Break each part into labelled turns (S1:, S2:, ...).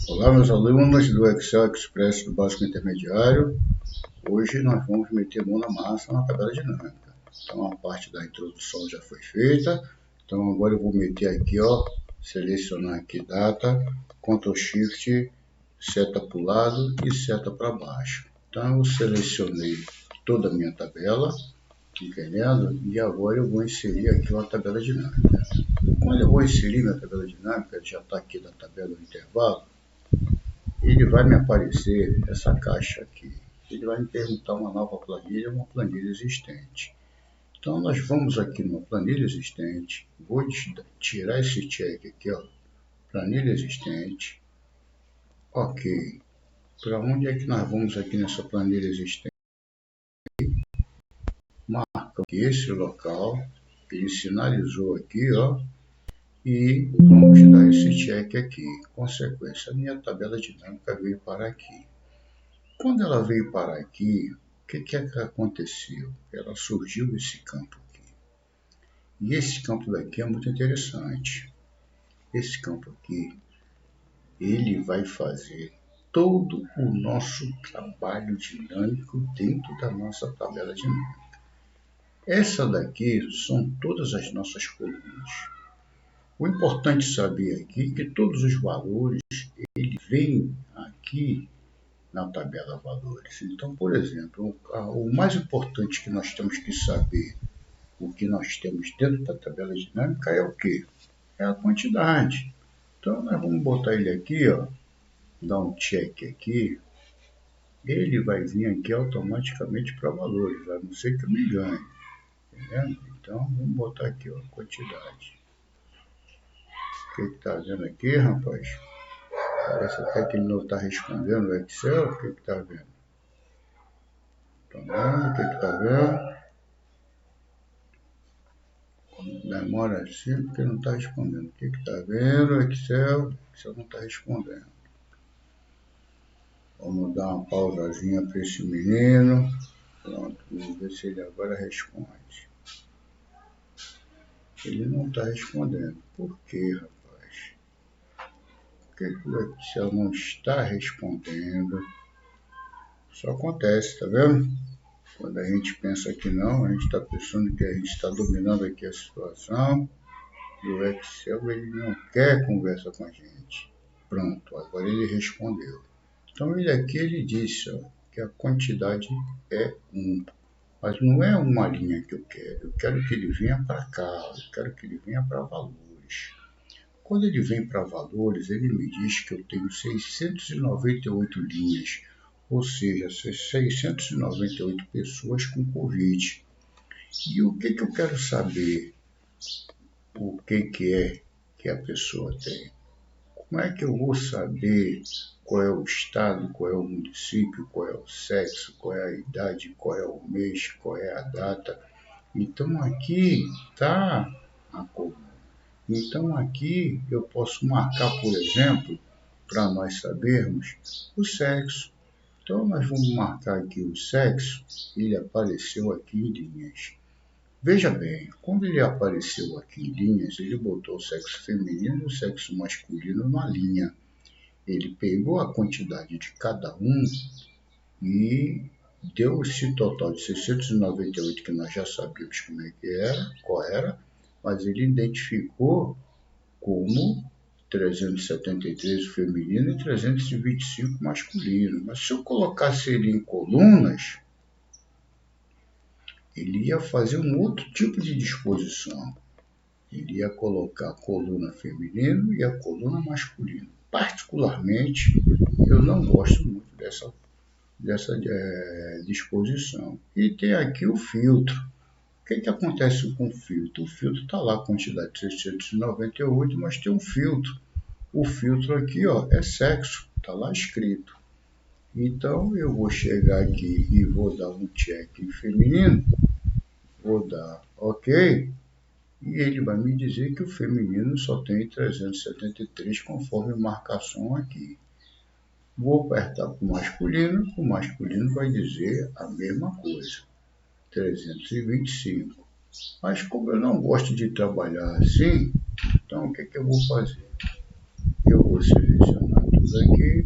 S1: Olá, meus alunos do Excel Express do Básico Intermediário. Hoje nós vamos meter a mão na massa na tabela dinâmica. Então, a parte da introdução já foi feita. Então, agora eu vou meter aqui, selecionar aqui data, Ctrl Shift, seta para o lado e seta para baixo. Então, eu selecionei toda a minha tabela, entendendo? E agora eu vou inserir aqui uma tabela dinâmica. Quando eu vou inserir minha tabela dinâmica, já está aqui na tabela do intervalo, ele vai me aparecer essa caixa aqui. Ele vai me perguntar uma nova planilha, uma planilha existente. Então, nós vamos aqui numa planilha existente, vou tirar esse check aqui, planilha existente. Ok. Para onde é que nós vamos aqui nessa planilha existente? Marca aqui esse local, ele sinalizou aqui, e vamos dar esse check aqui. Consequência, a minha tabela dinâmica veio para aqui. Quando ela veio parar aqui, o que aconteceu? Ela surgiu esse campo aqui. E esse campo daqui é muito interessante. Esse campo aqui, ele vai fazer todo o nosso trabalho dinâmico dentro da nossa tabela dinâmica. Essa daqui são todas as nossas colunas. O importante saber aqui é que todos os valores, ele vem aqui na tabela valores. Então, por exemplo, o mais importante que nós temos que saber, o que nós temos dentro da tabela dinâmica é o quê? É a quantidade. Então, nós vamos botar ele aqui, dar um check aqui, ele vai vir aqui automaticamente para valores, a não ser que eu me engane. Entendeu? Então, vamos botar aqui, quantidade. O que está vendo aqui, rapaz? Parece até que ele não está respondendo o Excel. O que está vendo? Tá vendo? O que está vendo? Demora assim porque não está respondendo. O que está vendo? Excel não está respondendo. Vamos dar uma pausazinha para esse menino. Pronto, vamos ver se ele agora responde. Ele não está respondendo. Por quê, rapaz? Por que o Excel não está respondendo? Isso acontece, tá vendo? Quando a gente pensa que não, a gente está pensando que a gente está dominando aqui a situação. E o Excel, ele não quer conversa com a gente. Pronto, agora ele respondeu. Então, ele disse que a quantidade é 1. Mas não é uma linha que eu quero. Eu quero que ele venha para cá. Eu quero que ele venha para valores. Quando ele vem para valores, ele me diz que eu tenho 698 linhas. Ou seja, 698 pessoas com Covid. E o que eu quero saber? O que é que a pessoa tem? Como é que eu vou saber qual é o estado, qual é o município, qual é o sexo, qual é a idade, qual é o mês, qual é a data? Então, aqui está a coluna. Então, aqui eu posso marcar, por exemplo, para nós sabermos o sexo. Então, nós vamos marcar aqui o sexo, ele apareceu aqui em linhas. Veja bem, quando ele apareceu aqui em linhas, ele botou o sexo feminino e o sexo masculino na linha. Ele pegou a quantidade de cada um e deu esse total de 698, que nós já sabíamos qual era, mas ele identificou como 373 feminino e 325 masculino. Mas se eu colocasse ele em colunas, ele ia fazer um outro tipo de disposição. Ele ia colocar a coluna feminino e a coluna masculino. Particularmente, eu não gosto muito dessa disposição. E tem aqui o filtro. O que acontece com o filtro? O filtro está lá, a quantidade de 698, mas tem um filtro. O filtro aqui é sexo, está lá escrito. Então, eu vou chegar aqui e vou dar um check em feminino. Vou dar OK. E ele vai me dizer que o feminino só tem 373 conforme marcação aqui. Vou apertar para o masculino vai dizer a mesma coisa, 325. Mas como eu não gosto de trabalhar assim, então o que eu vou fazer? Eu vou selecionar tudo aqui,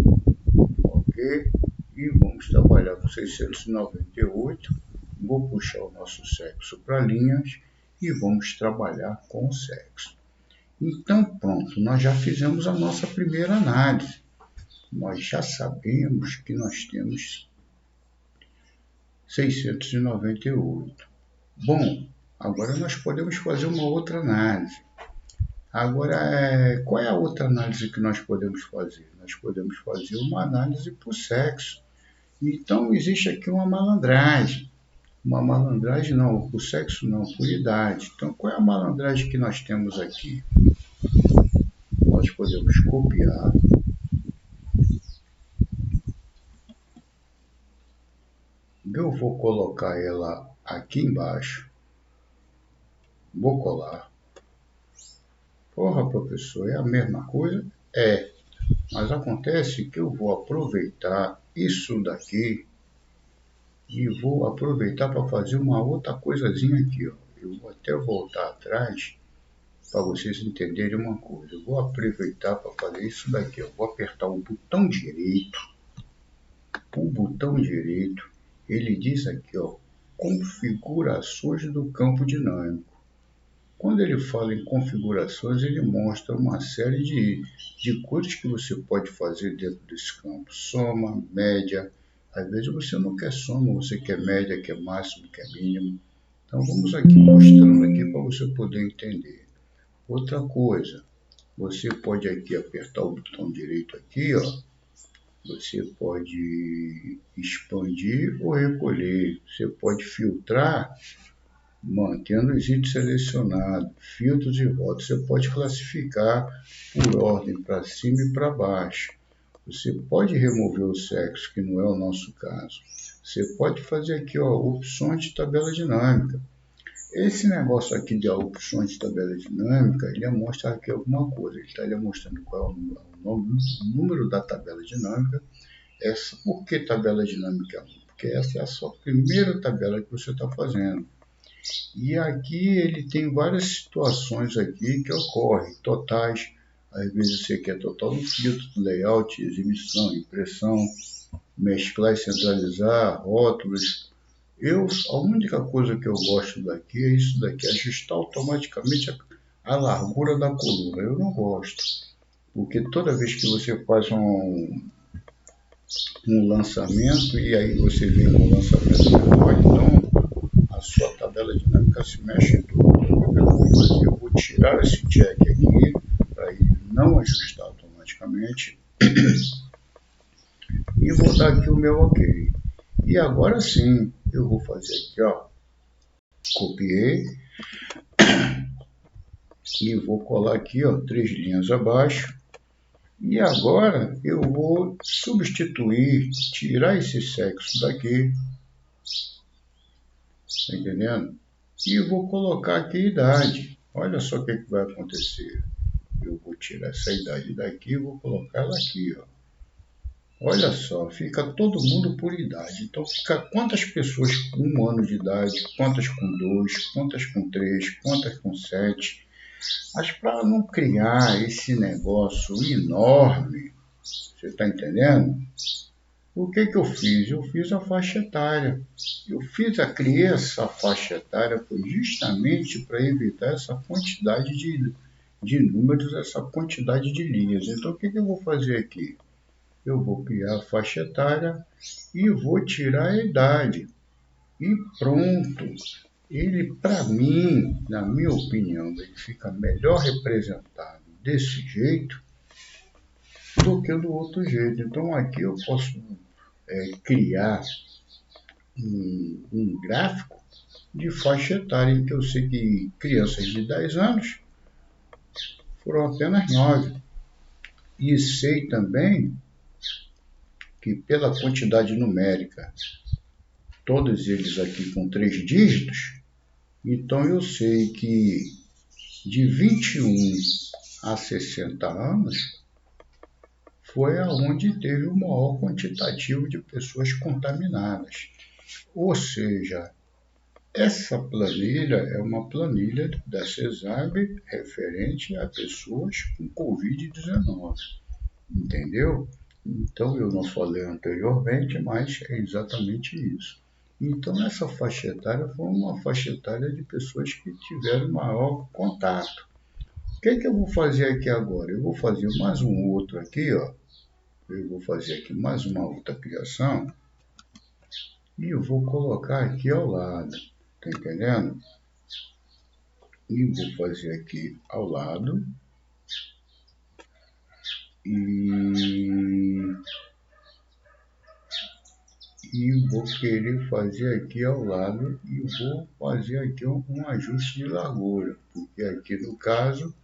S1: ok, e vamos trabalhar com 698. Vou puxar o nosso sexo para linhas e vamos trabalhar com o sexo. Então, pronto, nós já fizemos a nossa primeira análise. Nós já sabemos que nós temos 698. Bom, agora nós podemos fazer uma outra análise. Agora, qual é a outra análise que nós podemos fazer? Nós podemos fazer uma análise por sexo. Então, existe aqui uma malandragem. Uma malandragem não, por sexo não, por idade. Então, qual é a malandragem que nós temos aqui? Nós podemos copiar. Eu vou colocar ela aqui embaixo. Vou colar. Porra, professor, é a mesma coisa? É, mas acontece que eu vou aproveitar isso daqui e vou aproveitar para fazer uma outra coisazinha aqui, ó. Eu vou até voltar atrás para vocês entenderem uma coisa. Eu vou aproveitar para fazer isso daqui, ó. Vou apertar o botão direito. O botão direito, ele diz aqui, ó, configurações do campo dinâmico. Quando ele fala em configurações, ele mostra uma série de coisas que você pode fazer dentro desse campo. Soma, média. Às vezes você não quer soma, você quer média, quer máximo, quer mínimo. Então vamos aqui mostrando aqui para você poder entender. Outra coisa, você pode aqui apertar o botão direito aqui, ó. Você pode expandir ou recolher. Você pode filtrar mantendo os itens selecionados, filtros e votos. Você pode classificar por ordem para cima e para baixo. Você pode remover o sexo, que não é o nosso caso. Você pode fazer aqui, ó, opções de tabela dinâmica. Esse negócio aqui de opções de tabela dinâmica, ele mostra aqui alguma coisa. Ele está mostrando qual é o número da tabela dinâmica. Por que tabela dinâmica 1? Porque essa é a sua primeira tabela que você está fazendo. E aqui ele tem várias situações aqui que ocorrem, totais. Às vezes você quer total no filtro, layout, exibição, impressão, mesclar e centralizar, rótulos. A única coisa que eu gosto daqui é isso daqui, ajustar automaticamente a largura da coluna. Eu não gosto, porque toda vez que você faz um lançamento e aí você vem com o lançamento menor, então a sua tabela dinâmica se mexe tudo. Eu vou tirar esse check aqui para ele não ajustar automaticamente e vou dar aqui o meu ok. E agora sim eu vou fazer aqui, ó, copiei e vou colar aqui, ó, 3 linhas abaixo. E agora eu vou substituir, tirar esse sexo daqui, tá entendendo? E vou colocar aqui idade. Olha só o que vai acontecer. Eu vou tirar essa idade daqui e vou colocar ela aqui, ó. Olha só, fica todo mundo por idade. Então fica quantas pessoas com 1 ano de idade, quantas com 2, quantas com 3, quantas com 7. Mas para não criar esse negócio enorme, você está entendendo? O que eu fiz? Eu fiz a faixa etária. Criei essa faixa etária foi justamente para evitar essa quantidade de números, essa quantidade de linhas. Então, o que eu vou fazer aqui? Eu vou criar a faixa etária e vou tirar a idade. E pronto. Ele, para mim, na minha opinião, ele fica melhor representado desse jeito do que do outro jeito. Então, aqui eu posso criar um gráfico de faixa etária, em que eu sei que crianças de 10 anos foram apenas 9. E sei também que pela quantidade numérica, todos eles aqui com 3 dígitos, então eu sei que de 21 a 60 anos foi aonde teve o maior quantitativo de pessoas contaminadas. Ou seja, essa planilha é uma planilha da CESAB referente a pessoas com Covid-19, entendeu? Então, eu não falei anteriormente, mas é exatamente isso. Então, essa faixa etária foi uma faixa etária de pessoas que tiveram maior contato. O que é que eu vou fazer aqui agora? Eu vou fazer mais um outro aqui, ó. Eu vou fazer aqui mais uma outra criação e eu vou colocar aqui ao lado, tá entendendo? E vou fazer aqui ao lado e vou querer fazer aqui ao lado e vou fazer aqui um ajuste de largura, porque aqui no caso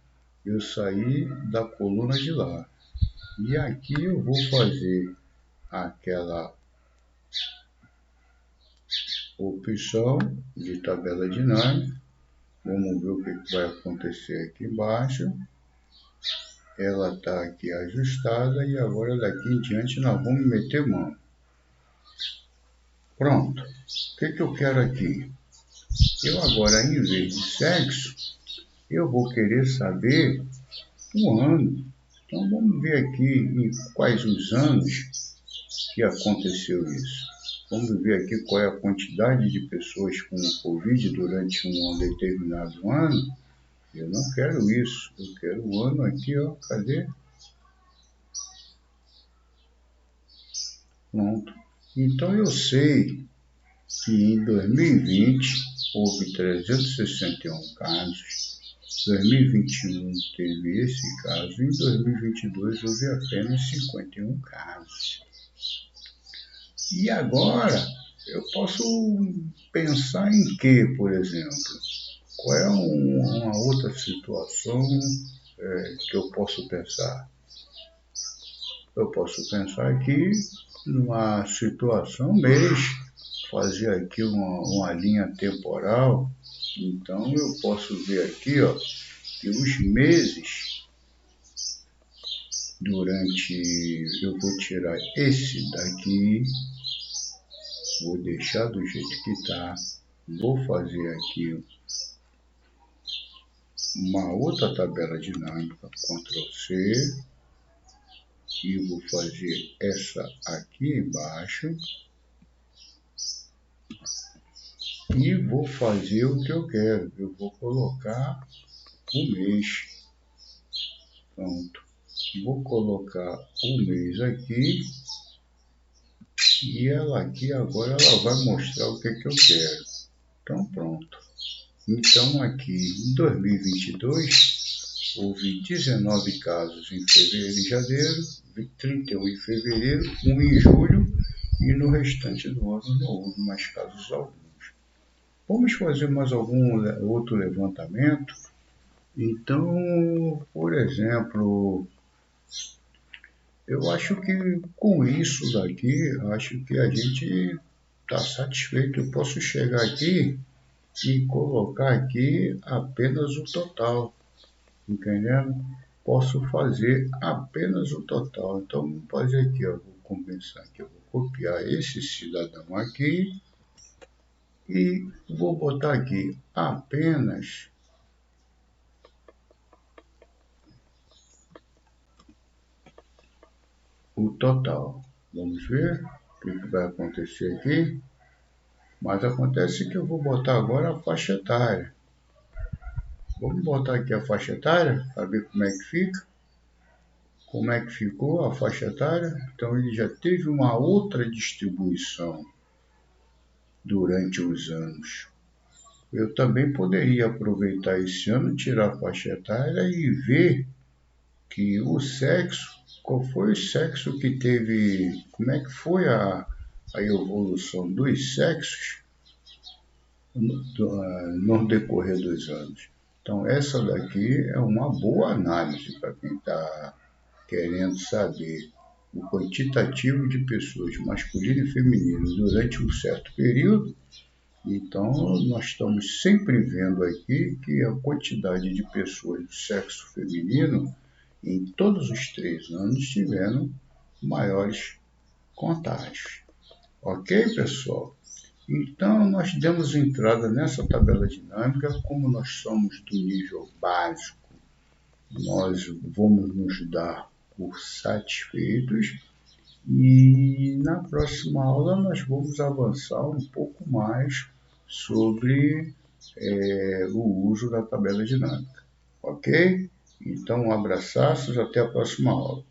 S1: eu saí da coluna de lá. E aqui eu vou fazer aquela opção de tabela dinâmica. Vamos ver o que vai acontecer aqui embaixo. Ela está aqui ajustada e agora daqui em diante nós vamos meter mão. Pronto. O que eu quero aqui? Eu agora, em vez de sexo, eu vou querer saber o ano. Então vamos ver aqui em quais os anos que aconteceu isso. Vamos ver aqui qual é a quantidade de pessoas com Covid durante um determinado ano. Eu não quero isso. Eu quero o ano aqui, ó. Cadê? Pronto. Então eu sei que em 2020 houve 361 casos, 2021 teve esse caso, em 2022 houve apenas 51 casos. E agora eu posso pensar em quê, por exemplo? Qual é uma outra situação que eu posso pensar? Eu posso pensar aqui numa situação mês, fazer aqui uma linha temporal. Então eu posso ver aqui, ó, que os meses eu vou tirar esse daqui, vou deixar do jeito que está, vou fazer aqui uma outra tabela dinâmica, Ctrl C, e vou fazer essa aqui embaixo e vou fazer o que eu quero. Eu vou colocar o mês. Pronto. Vou colocar o mês aqui e ela aqui agora ela vai mostrar o que eu quero. Então pronto. Então aqui em 2022 houve 19 casos em fevereiro e janeiro, 31 em fevereiro, 1 em julho e no restante do ano não houve mais casos alguns. Vamos fazer mais algum outro levantamento? Então, por exemplo, eu acho que com isso daqui, acho que a gente está satisfeito. Eu posso chegar aqui e colocar aqui apenas o total, entendendo? Posso fazer apenas o total. Então, vamos fazer aqui, ó, vou compensar aqui, eu vou copiar esse cidadão aqui e vou botar aqui apenas o total. Vamos ver o que vai acontecer aqui. Mas acontece que eu vou botar agora a faixa etária. Vamos botar aqui a faixa etária para ver como é que fica. Como é que ficou a faixa etária? Então ele já teve uma outra distribuição durante os anos. Eu também poderia aproveitar esse ano, tirar a faixa etária e ver que o sexo, qual foi o sexo que teve, como é que foi a evolução dos sexos no decorrer dos anos. Então, essa daqui é uma boa análise para quem está querendo saber o quantitativo de pessoas masculino e feminino durante um certo período. Então, nós estamos sempre vendo aqui que a quantidade de pessoas do sexo feminino em todos os 3 anos tiveram maiores contágios. Ok, pessoal? Então, nós demos entrada nessa tabela dinâmica. Como nós somos do nível básico, nós vamos nos dar por satisfeitos E na próxima aula nós vamos avançar um pouco mais sobre o uso da tabela dinâmica. Ok? Então, um abraço, até a próxima aula.